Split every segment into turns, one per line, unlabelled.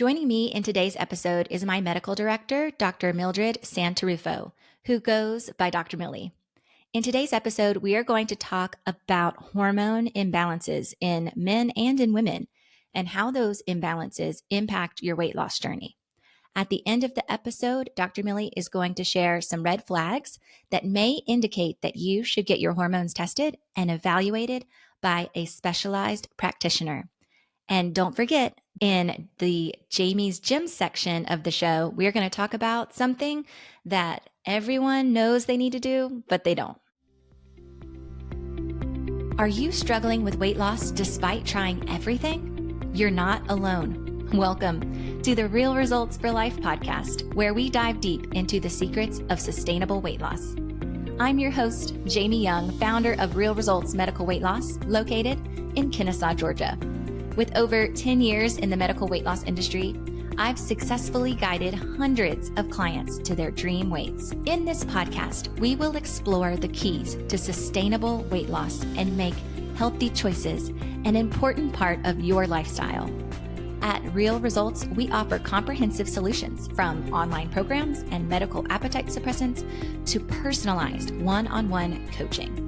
Joining me in today's episode is my medical director, Dr. Mildred Santarufo, who goes by Dr. Milli. In today's episode, we are going to talk about hormone imbalances in men and in women and how those imbalances impact your weight loss journey. At the end of the episode, Dr. Milli is going to share some red flags that may indicate that you should get your hormones tested and evaluated by a specialized practitioner. And don't forget, in the Jamie's Gym section of the show, we're going to talk about something that everyone knows they need to do, but they don't. Are you struggling with weight loss despite trying everything? You're not alone. Welcome to the Real Results for Life podcast, where we dive deep into the secrets of sustainable weight loss. I'm your host, Jamie Young, founder of Real Results Medical Weight Loss, located in Kennesaw, Georgia. With over 10 years in the medical weight loss industry, I've successfully guided hundreds of clients to their dream weights. In this podcast, we will explore the keys to sustainable weight loss and make healthy choices an important part of your lifestyle. At Real Results, we offer comprehensive solutions from online programs and medical appetite suppressants to personalized one-on-one coaching.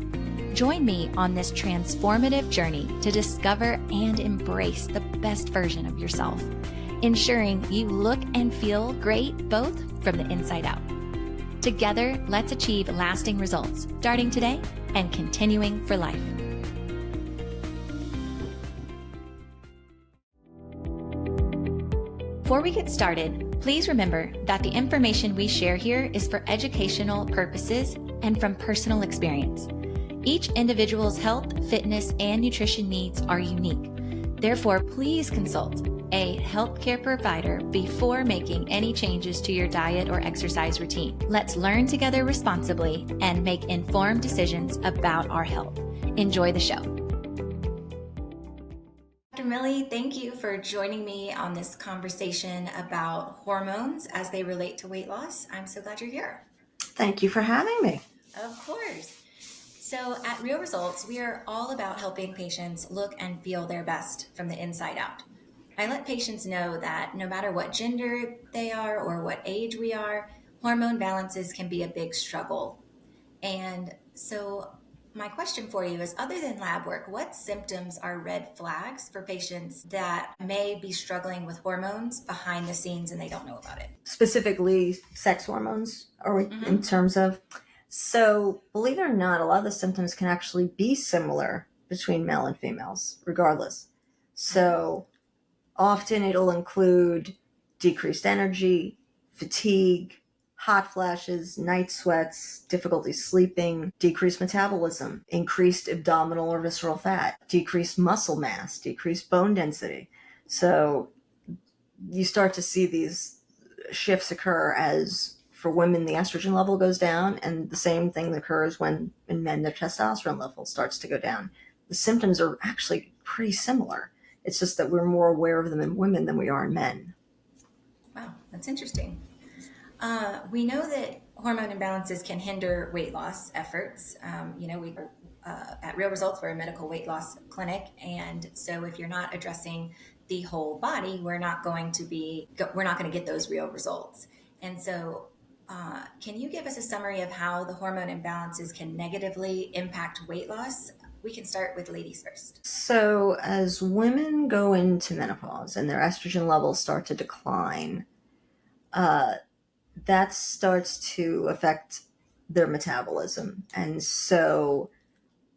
Join me on this transformative journey to discover and embrace the best version of yourself, ensuring you look and feel great both from the inside out. Together, let's achieve lasting results, starting today and continuing for life. Before we get started, please remember that the information we share here is for educational purposes and from personal experience. Each individual's health, fitness, and nutrition needs are unique. Therefore, please consult a healthcare provider before making any changes to your diet or exercise routine. Let's learn together responsibly and make informed decisions about our health. Enjoy the show. Dr. Milli, thank you for joining me on this conversation about hormones as they relate to weight loss. I'm so glad you're here.
Thank you for having me.
Of course. So at Real Results, we are all about helping patients look and feel their best from the inside out. I let patients know that no matter what gender they are or what age we are, hormone balances can be a big struggle. And so my question for you is, other than lab work, what symptoms are red flags for patients that may be struggling with hormones behind the scenes and they don't know about it?
Specifically, sex hormones, or in terms of... So, believe it or not, a lot of the symptoms can actually be similar between male and females, regardless. So, often it'll include decreased energy, fatigue, hot flashes, night sweats, difficulty sleeping, decreased metabolism, increased abdominal or visceral fat, decreased muscle mass, decreased bone density. So, you start to see these shifts occur as... For women, the estrogen level goes down, and the same thing occurs when in men, their testosterone level starts to go down. The symptoms are actually pretty similar. It's just that we're more aware of them in women than we are in men.
Wow, that's interesting. We know that hormone imbalances can hinder weight loss efforts. We are at Real Results, we're a medical weight loss clinic, and so if you're not addressing the whole body, we're not going to get those real results. And so can you give us a summary of how the hormone imbalances can negatively impact weight loss? We can start with ladies first.
So as women go into menopause and their estrogen levels start to decline, that starts to affect their metabolism. And so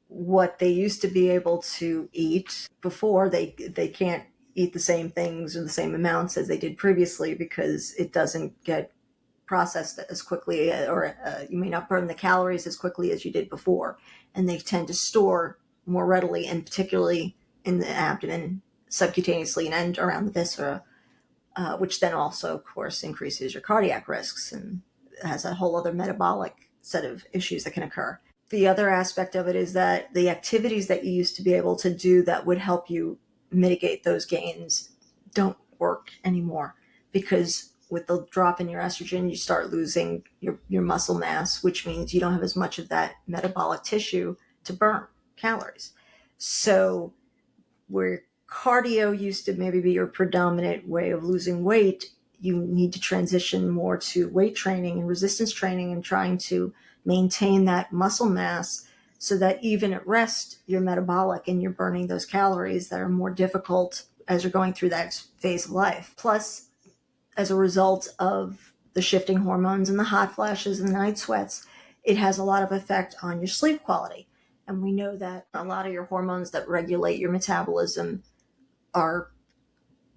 what they used to be able to eat before, they can't eat the same things or the same amounts as they did previously because it doesn't get processed as quickly, or you may not burn the calories as quickly as you did before. And they tend to store more readily, and particularly in the abdomen, subcutaneously, and around the viscera, which then also, of course, increases your cardiac risks and has a whole other metabolic set of issues that can occur. The other aspect of it is that the activities that you used to be able to do that would help you mitigate those gains don't work anymore, because with the drop in your estrogen, you start losing your muscle mass, which means you don't have as much of that metabolic tissue to burn calories. So we're cardio used to maybe be your predominant way of losing weight, you need to transition more to weight training and resistance training and trying to maintain that muscle mass so that even at rest, you're metabolic and you're burning those calories that are more difficult as you're going through that phase of life. Plus, as a result of the shifting hormones and the hot flashes and the night sweats, it has a lot of effect on your sleep quality. And we know that a lot of your hormones that regulate your metabolism are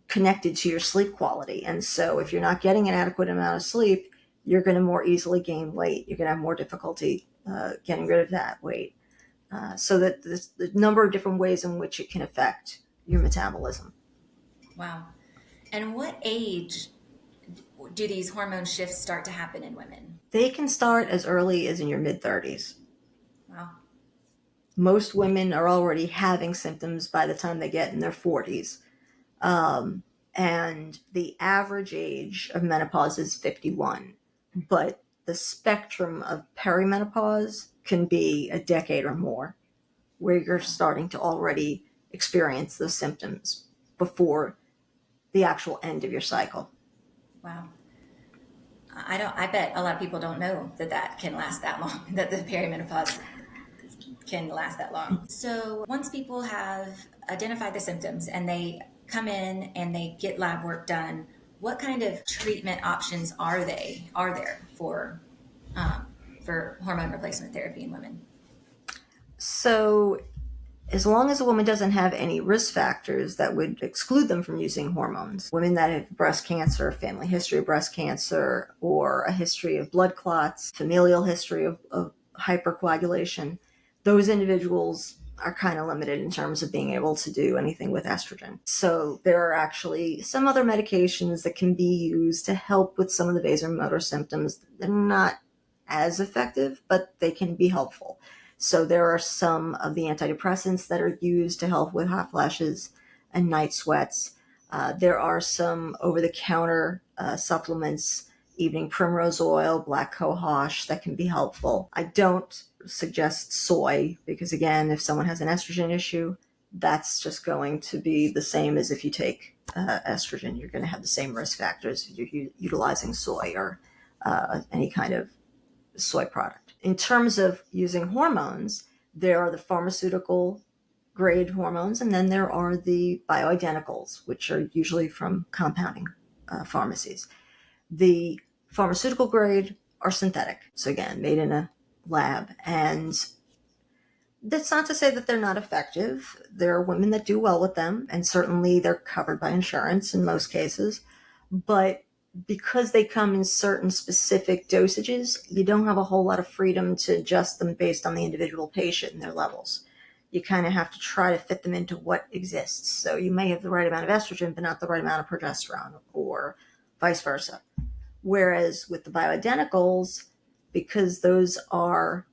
connected to your sleep quality. And so if you're not getting an adequate amount of sleep, you're going to more easily gain weight. You're going to have more difficulty getting rid of that weight. So that there's the number of different ways in which it can affect your metabolism.
Wow. And what age do these hormone shifts start to happen in women?
They can start as early as in your mid-30s.
Wow.
Most women are already having symptoms by the time they get in their 40s. And the average age of menopause is 51. But the spectrum of perimenopause can be a decade or more, where you're starting to already experience those symptoms before the actual end of your cycle.
Wow. I bet a lot of people don't know that can last that long, that the perimenopause can last that long. So once people have identified the symptoms and they come in and they get lab work done, what kind of treatment options are there for hormone replacement therapy in women?
So as long as a woman doesn't have any risk factors that would exclude them from using hormones, women that have breast cancer, family history of breast cancer, or a history of blood clots, familial history of hypercoagulation, those individuals are kind of limited in terms of being able to do anything with estrogen. So there are actually some other medications that can be used to help with some of the vasomotor symptoms. They're not as effective, but they can be helpful. So there are some of the antidepressants that are used to help with hot flashes and night sweats. There are some over-the-counter supplements, evening primrose oil, black cohosh, that can be helpful. I don't suggest soy because, again, if someone has an estrogen issue, that's just going to be the same as if you take estrogen. You're going to have the same risk factors if you're utilizing soy or any kind of soy product. In terms of using hormones, there are the pharmaceutical grade hormones, and then there are the bioidenticals, which are usually from compounding pharmacies. The pharmaceutical grade are synthetic, so again, made in a lab, and that's not to say that they're not effective. There are women that do well with them, and certainly they're covered by insurance in most cases, but because they come in certain specific dosages, you don't have a whole lot of freedom to adjust them based on the individual patient and their levels. You kind of have to try to fit them into what exists. So you may have the right amount of estrogen, but not the right amount of progesterone, or vice versa. Whereas with the bioidenticals, because those are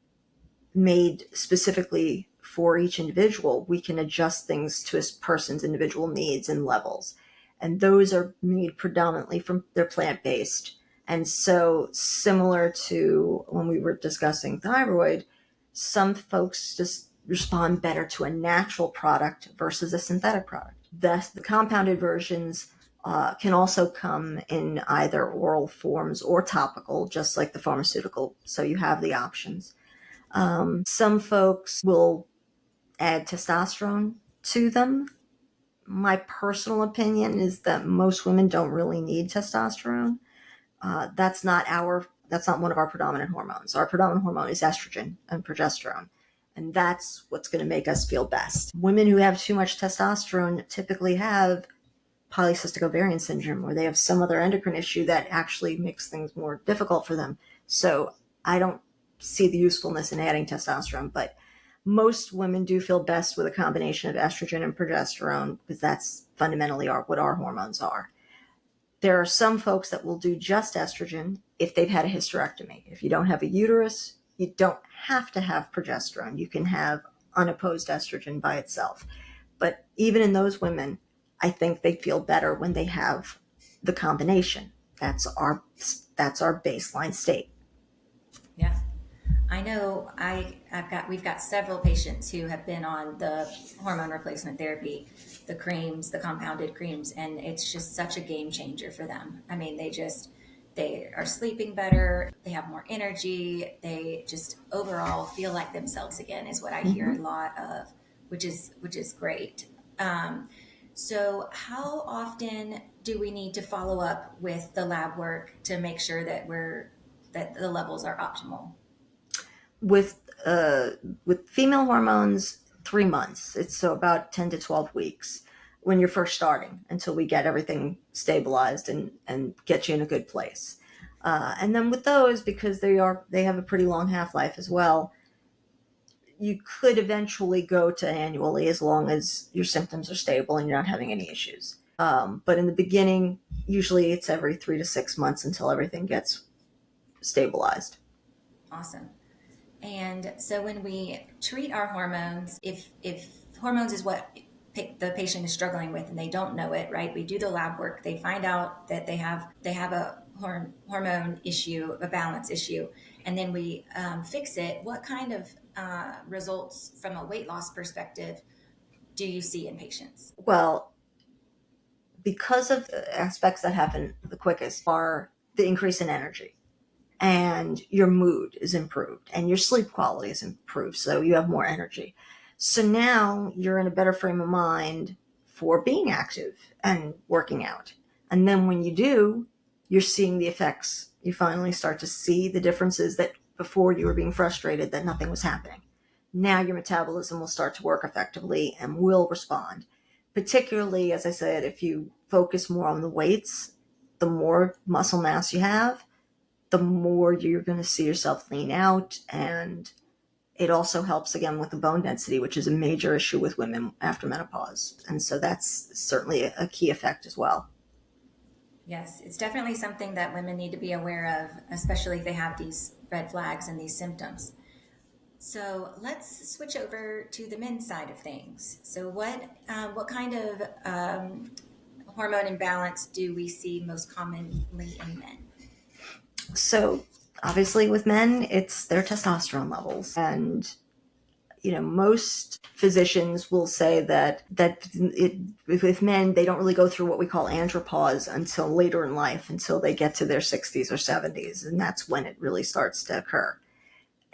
made specifically for each individual, we can adjust things to a person's individual needs and levels. And those are made predominantly from, they're plant-based. And so similar to when we were discussing thyroid, some folks just respond better to a natural product versus a synthetic product. Thus, the compounded versions can also come in either oral forms or topical, just like the pharmaceutical. So you have the options. Some folks will add testosterone to them. My personal opinion is that most women don't really need testosterone. That's not one of our predominant hormones. Our predominant hormone is estrogen and progesterone. And that's what's going to make us feel best. Women who have too much testosterone typically have polycystic ovarian syndrome, or they have some other endocrine issue that actually makes things more difficult for them. So I don't see the usefulness in adding testosterone, but most women do feel best with a combination of estrogen and progesterone because that's fundamentally what our hormones are. There are some folks that will do just estrogen if they've had a hysterectomy. If you don't have a uterus, you don't have to have progesterone. You can have unopposed estrogen by itself. But even in those women, I think they feel better when they have the combination. That's our baseline state.
Yeah. I know we've got several patients who have been on the hormone replacement therapy, the creams, the compounded creams, and it's just such a game changer for them. I mean, they are sleeping better, they have more energy, they just overall feel like themselves again is what I hear a lot of, which is great. Um, so how often do we need to follow up with the lab work to make sure that the levels are optimal?
with uh, with female hormones, 3 months. It's so about 10 to 12 weeks when you're first starting until we get everything stabilized and get you in a good place. And then with those, because they have a pretty long half life as well, you could eventually go to annually as long as your symptoms are stable and you're not having any issues. But in the beginning, usually it's every 3 to 6 months until everything gets stabilized.
Awesome. And so when we treat our hormones, if hormones is what the patient is struggling with and they don't know it, right? We do the lab work. They find out that they have a hormone issue, a balance issue, and then we fix it. What kind of results from a weight loss perspective do you see in patients?
Well, because of the aspects that happen the quickest are the increase in energy, and your mood is improved and your sleep quality is improved, so you have more energy. So now you're in a better frame of mind for being active and working out. And then when you do, you're seeing the effects. You finally start to see the differences that before you were being frustrated that nothing was happening. Now your metabolism will start to work effectively and will respond. Particularly, as I said, if you focus more on the weights, the more muscle mass you have, the more you're going to see yourself lean out. And it also helps again with the bone density, which is a major issue with women after menopause. And so that's certainly a key effect as well.
Yes, it's definitely something that women need to be aware of, especially if they have these red flags and these symptoms. So let's switch over to the men's side of things. So what kind of hormone imbalance do we see most commonly in men?
So obviously with men, it's their testosterone levels. And most physicians will say with men, they don't really go through what we call andropause until later in life, until they get to their 60s or 70s, and that's when it really starts to occur.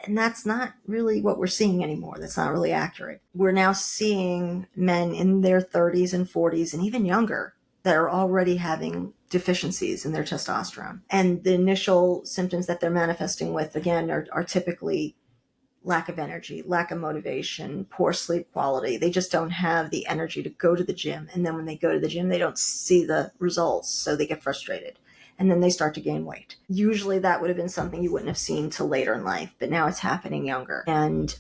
And that's not really what we're seeing anymore. That's not really accurate. We're now seeing men in their 30s and 40s and even younger that are already having deficiencies in their testosterone. And the initial symptoms that they're manifesting with, again, are typically lack of energy, lack of motivation, poor sleep quality. They just don't have the energy to go to the gym. And then when they go to the gym, they don't see the results. So they get frustrated. And then they start to gain weight. Usually that would have been something you wouldn't have seen till later in life, but now it's happening younger. And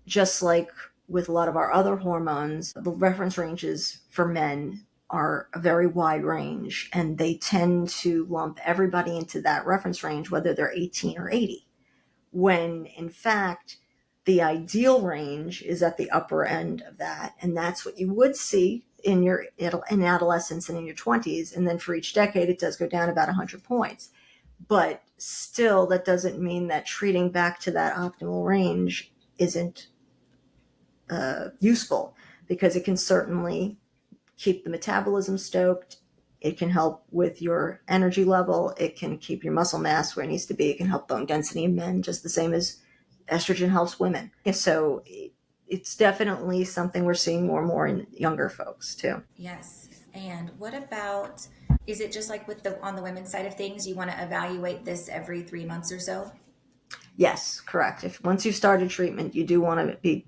just like with a lot of our other hormones, the reference ranges for men are a very wide range, and they tend to lump everybody into that reference range, whether they're 18 or 80. When in fact, the ideal range is at the upper end of that. And that's what you would see in adolescence and in your 20s. And then for each decade, it does go down about 100 points. But still, that doesn't mean that treating back to that optimal range isn't useful, because it can certainly keep the metabolism stoked. It can help with your energy level. It can keep your muscle mass where it needs to be. It can help bone density in men, just the same as estrogen helps women. And so it's definitely something we're seeing more and more in younger folks too.
Yes. And what about, is it just like with on the women's side of things, you want to evaluate this every 3 months or so?
Yes, correct. If once you've started treatment, you do want to be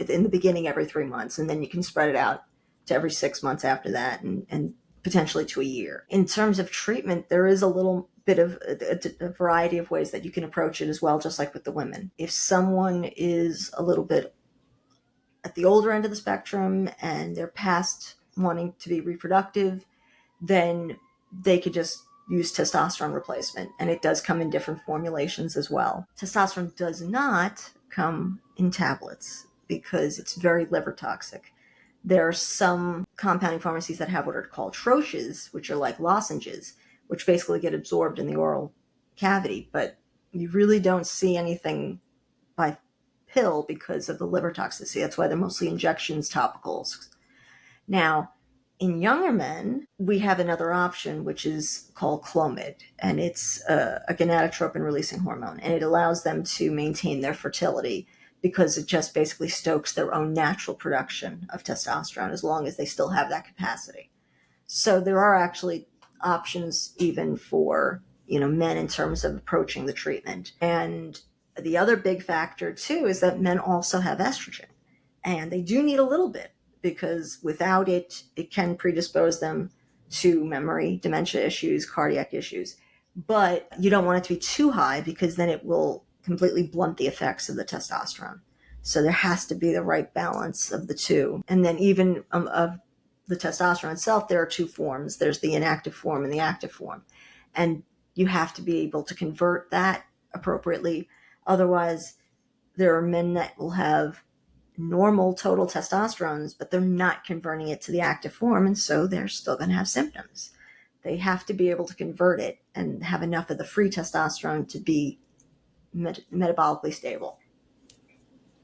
in the beginning every 3 months, and then you can spread it out to every 6 months after that, and potentially to a year. In terms of treatment, there is a little bit of a variety of ways that you can approach it as well, just like with the women. If someone is a little bit at the older end of the spectrum and they're past wanting to be reproductive, then they could just use testosterone replacement. And it does come in different formulations as well. Testosterone does not come in tablets because it's very liver toxic. There are some compounding pharmacies that have what are called troches, which are like lozenges, which basically get absorbed in the oral cavity. But you really don't see anything by pill because of the liver toxicity. That's why they're mostly injections, topicals. Now, in younger men, we have another option, which is called Clomid, and it's a gonadotropin releasing hormone, and it allows them to maintain their fertility because it just basically stokes their own natural production of testosterone as long as they still have that capacity. So there are actually options even for, men in terms of approaching the treatment. And the other big factor too is that men also have estrogen, and they do need a little bit, because without it, it can predispose them to memory, dementia issues, cardiac issues. But you don't want it to be too high because then it will completely blunt the effects of the testosterone. So there has to be the right balance of the two. And then even of the testosterone itself, there are two forms. There's the inactive form and the active form. And you have to be able to convert that appropriately. Otherwise, there are men that will have normal total testosterones, but they're not converting it to the active form, and so they're still going to have symptoms. They have to be able to convert it and have enough of the free testosterone to be metabolically stable.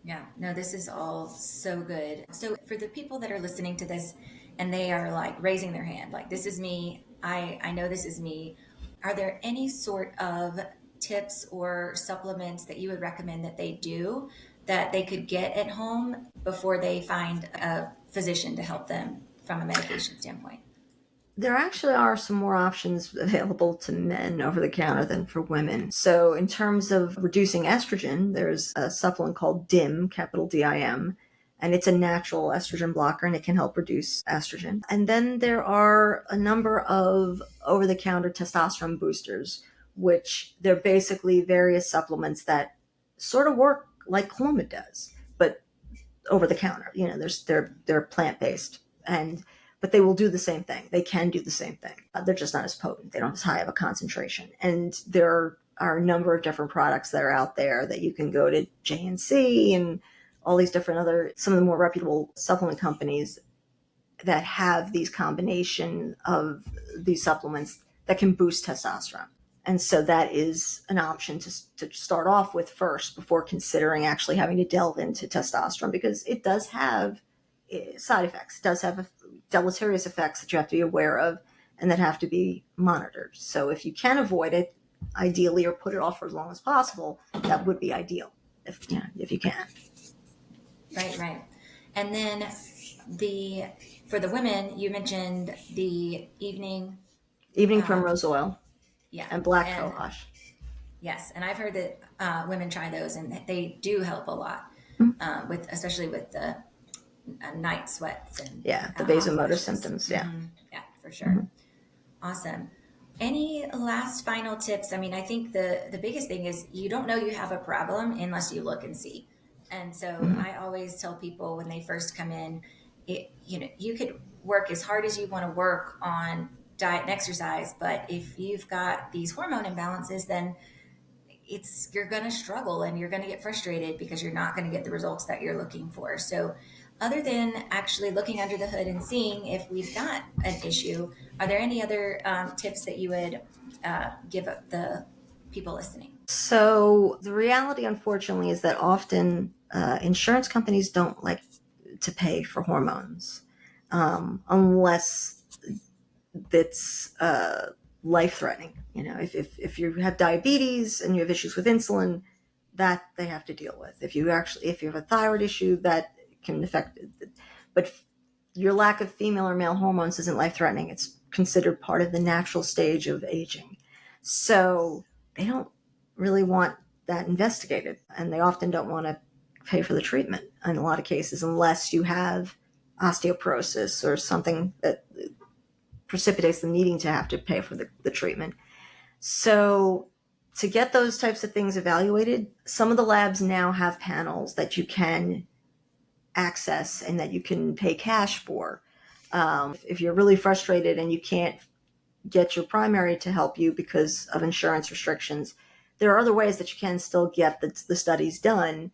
Yeah, no, this is all so good. So for the people that are listening to this and they are like raising their hand, like, this is me, I know this is me, are there any sort of tips or supplements that you would recommend that they do that they could get at home before they find a physician to help them from a medication standpoint?
There actually are some more options available to men over the counter than for women. So in terms of reducing estrogen, there's a supplement called DIM, capital DIM, and it's a natural estrogen blocker, and it can help reduce estrogen. And then there are a number of over-the-counter testosterone boosters, which they're basically various supplements that sort of work like Clomid does, but over the counter. They're plant-based, but they will do the same thing. They can do the same thing. They're just not as potent. They don't have as high of a concentration. And there are a number of different products that are out there that you can go to JNC and all these different some of the more reputable supplement companies that have these combination of these supplements that can boost testosterone. And so that is an option to start off with first before considering actually having to delve into testosterone, because it does have side effects. It does have deleterious effects that you have to be aware of and that have to be monitored. So if you can avoid it, ideally, or put it off for as long as possible, that would be ideal if you can.
Right. And then for the women, you mentioned the evening
primrose oil,
yeah,
and black cohosh.
Yes, and I've heard that women try those, and they do help a lot, especially with the night sweats and
the vasomotor symptoms. Yeah,
yeah, for sure. Awesome. Any last final tips? I mean, I think the biggest thing is you don't know you have a problem unless you look and see. And so I always tell people when they first come in, you could work as hard as you want to work on diet and exercise, but if you've got these hormone imbalances, then you're going to struggle and you're going to get frustrated because you're not going to get the results that you're looking for. So other than actually looking under the hood and seeing if we've got an issue, are there any other tips that you would give the people listening?
So the reality, unfortunately, is that often insurance companies don't like to pay for hormones unless it's life-threatening. If you have diabetes and you have issues with insulin, that they have to deal with. If you have a thyroid issue, that can affect it. But your lack of female or male hormones isn't life-threatening. It's considered part of the natural stage of aging. So they don't really want that investigated, and they often don't want to pay for the treatment in a lot of cases unless you have osteoporosis or something that precipitates them needing to have to pay for the treatment. So to get those types of things evaluated, some of the labs now have panels that you can access and that you can pay cash for. If you're really frustrated and you can't get your primary to help you because of insurance restrictions, there are other ways that you can still get the studies done.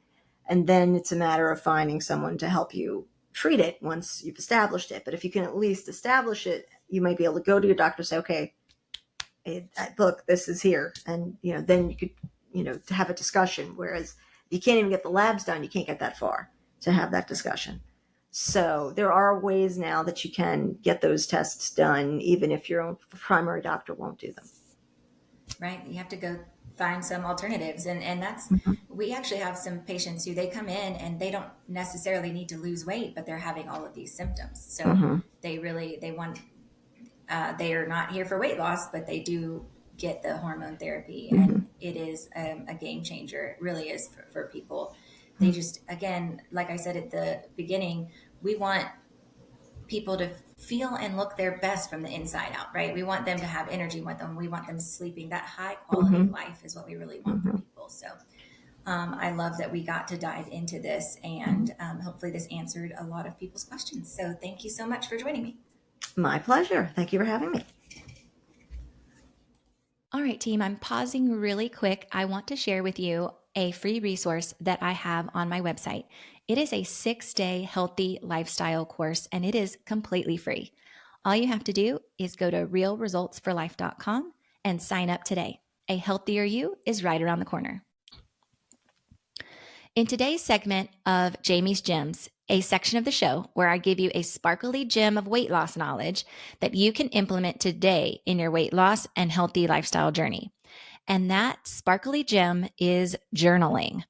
And then it's a matter of finding someone to help you treat it once you've established it. But if you can at least establish it, you might be able to go to your doctor and say, okay, look, this is here. And, then you could to have a discussion. Whereas if you can't even get the labs done, you can't get that far to have that discussion. So there are ways now that you can get those tests done, even if your own primary doctor won't do them.
Right. You have to go find some alternatives. And that's, we actually have some patients who they come in and they don't necessarily need to lose weight, but they're having all of these symptoms. So they are not here for weight loss, but they do get the hormone therapy, and it is a game changer. It really is for people. They just, again, like I said at the beginning, we want people to feel and look their best from the inside out, right? We want them to have energy with them. We want them sleeping. That high quality life is what we really want for people. So I love that we got to dive into this, and hopefully this answered a lot of people's questions. So thank you so much for joining me.
My pleasure. Thank you for having me.
All right, team, I'm pausing really quick. I want to share with you a free resource that I have on my website. It is a 6-day healthy lifestyle course, and it is completely free. All you have to do is go to realresultsforlife.com and sign up today. A healthier you is right around the corner. In today's segment of Jamie's Gems, a section of the show where I give you a sparkly gem of weight loss knowledge that you can implement today in your weight loss and healthy lifestyle journey. And that sparkly gem is journaling.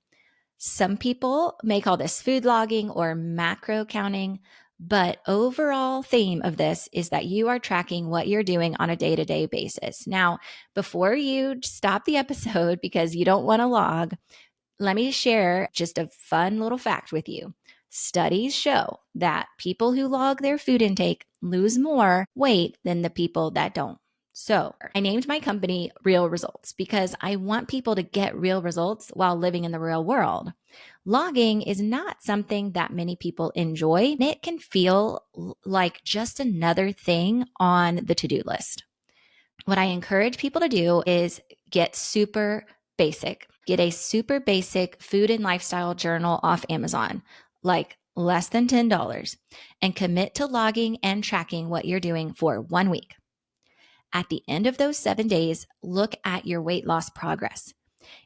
Some people may call this food logging or macro counting, but overall theme of this is that you are tracking what you're doing on a day-to-day basis. Now, before you stop the episode because you don't want to log, let me share just a fun little fact with you. Studies show that people who log their food intake lose more weight than the people that don't. So I named my company Real Results because I want people to get real results while living in the real world. Logging is not something that many people enjoy. It can feel like just another thing on the to-do list. What I encourage people to do is get super basic. Get a super basic food and lifestyle journal off Amazon, like less than $10, and commit to logging and tracking what you're doing for 1 week. At the end of those 7 days, look at your weight loss progress.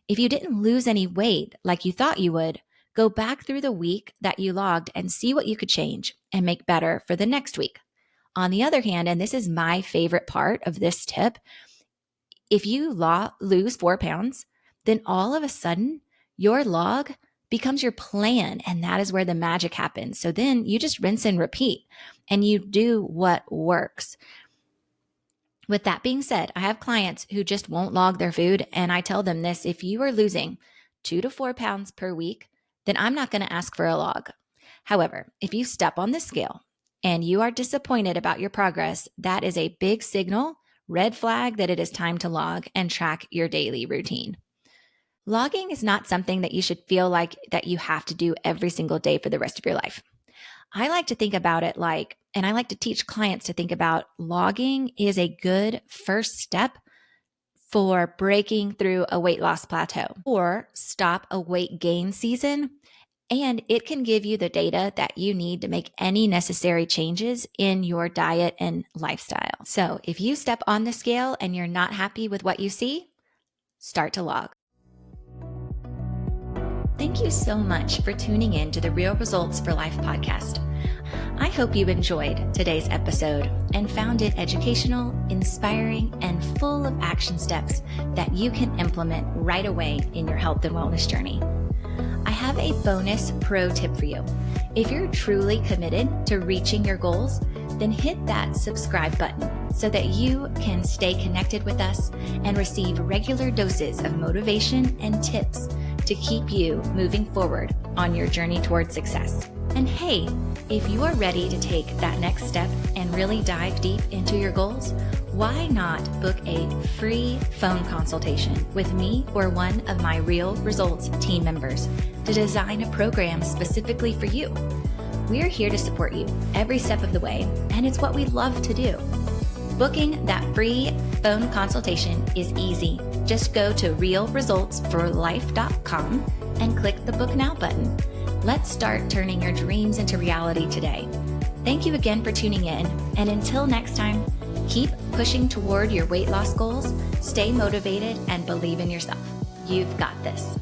If you didn't lose any weight like you thought you would, go back through the week that you logged and see what you could change and make better for the next week. On the other hand, and this is my favorite part of this tip, if you lose 4 pounds, then all of a sudden your log becomes your plan, and that is where the magic happens. So then you just rinse and repeat and you do what works. With that being said, I have clients who just won't log their food, and I tell them this: if you are losing 2 to 4 pounds per week, then I'm not going to ask for a log. However, if you step on the scale and you are disappointed about your progress, that is a big signal, red flag, that it is time to log and track your daily routine. Logging is not something that you should feel like that you have to do every single day for the rest of your life. I like to think about it and I like to teach clients to think about logging is a good first step for breaking through a weight loss plateau or stop a weight gain season. And it can give you the data that you need to make any necessary changes in your diet and lifestyle. So if you step on the scale and you're not happy with what you see, start to log. Thank you so much for tuning in to the Real Results for Life podcast. I hope you enjoyed today's episode and found it educational, inspiring, and full of action steps that you can implement right away in your health and wellness journey. I have a bonus pro tip for you. If you're truly committed to reaching your goals, then hit that subscribe button so that you can stay connected with us and receive regular doses of motivation and tips to keep you moving forward on your journey towards success. And hey, if you are ready to take that next step and really dive deep into your goals, why not book a free phone consultation with me or one of my Real Results team members to design a program specifically for you? We're here to support you every step of the way, and it's what we love to do. Booking that free phone consultation is easy. Just go to realresultsforlife.com and click the Book Now button. Let's start turning your dreams into reality today. Thank you again for tuning in, and until next time, keep pushing toward your weight loss goals, stay motivated, and believe in yourself. you've got this.